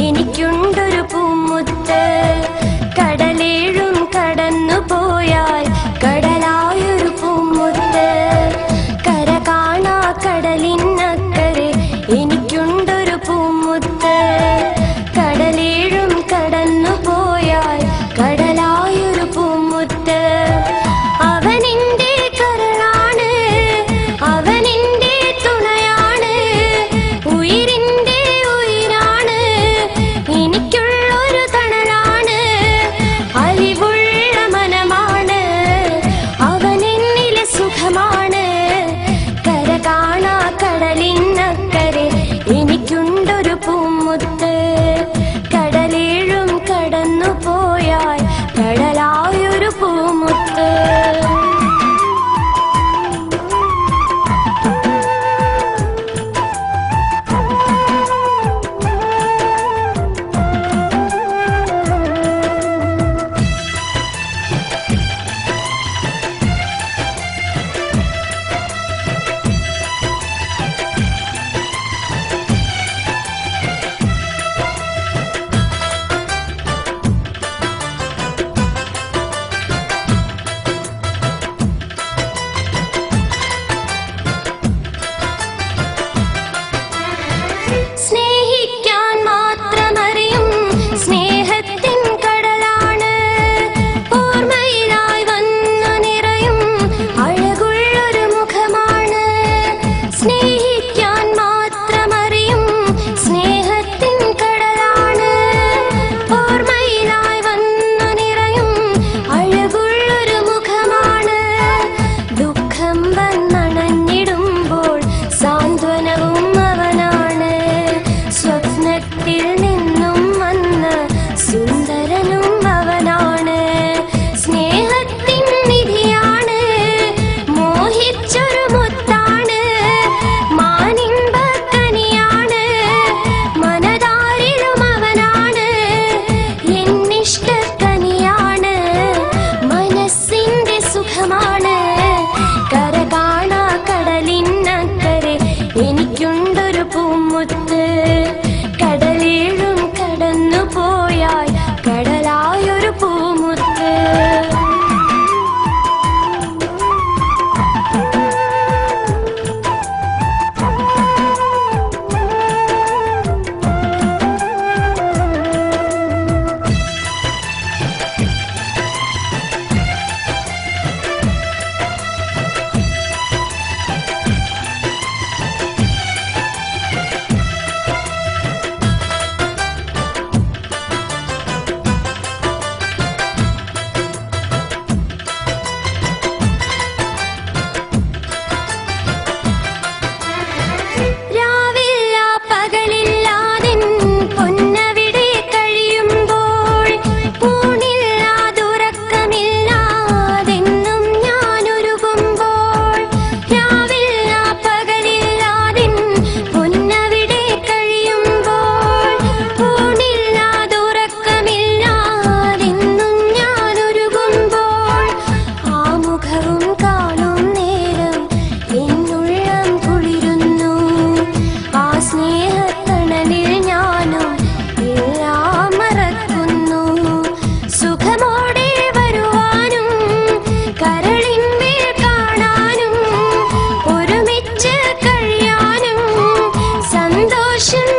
എനിക്കുണ്ടൊരു പൂമുത്ത്. കടലേഴും കടന്നു പോയാൽ കടലായൊരു പൂമുത്ത്. കര കാണാ കടലിനക്കരെ എനിക്കുണ്ടൊരു പൂമുത്ത്. കടലേഴും കടന്നു പോയാൽ കടലായൊരു പൂമുത്ത്. അവനെന്റെ കരളാണ്, അവനെന്റെ തുണയാണ്, ഉയിരിന്റെ ഉയിരാണ്, എനിക്കുള്ളൊരു തണലാണ്, അലിവുള്ള മനമാണ്, അവനെന്നിലെ സുഖമാണ്. കര കാണാ കടലിനക്കരെ എനിക്കുണ്ടൊരു പൂമുത്ത്. കടലേഴും കടന്നു പോയാൽ കടലായൊരു പൂമുത്ത്. സ്നേഹിക്കാൻ മാത്രമറിയും സ്നേഹത്തിൻ കടലാണ്, ഓർമ്മയിലായി വന്നു നിറയും അഴകുള്ളൊരു മുഖമാണ്. സ്നേഹിക്കാൻ മാത്രമറിയും സ്നേഹത്തിൻ കടലാണ്, ഓർമ്മയിലായി വന്നു നിറയും അഴകുള്ളൊരു മുഖമാണ്. ദുഃഖം വന്നണഞ്ഞിടുമ്പോൾ സാന്ത്വനവും അവനാണ്, സ്വപ്നത്തിൽ നിന്നും വന്ന സുന്ദരനും അവനാണ്. സ്നേഹത്തിൻ നിധിയാണ്, മോഹിച്ചൊരു മുത്താണ്, മാനിൻപക്കനിയാണ്, മനതാരിലും അവനാണ്, എന്നിഷ്ടക്കനിയാണ്, മനസ്സിന്റെ സുഖമാണ്. കര കാണാ കടലിനക്കരെ എനിക്കുണ്ടൊരു പൂമുത്ത്. കടലേഴും കടന്നു പോയാൽ കടലായൊരു പൂമുത്ത്. രാവില്ല പകലില്ലാതിൻ പൊന്നവിടെ കഴിയുമ്പോൾ, ഊണില്ലാതുറക്കമില്ലാതെന്നും ഞാനൊരുകുമ്പോൾ. രാവില്ല പകലില്ലാതിൻ പൊന്നവിടെ കഴിയുമ്പോൾ, ഊണില്ലാതുറക്കമില്ലാതെന്നും ഞാനൊരുകുമ്പോൾ. ആ മുഖവും കാണും നേരം എന്നുള്ളം കുളിരുന്നു, ആ സ്നേഹത്തണലിൽ ഞാനും എല്ലാം മറക്കുന്നു. സുഖമോടെ വരുവാനും കരളിന്മേൽ കാണാനും ഒരുമിച്ച് കഴിയാനും സന്തോഷം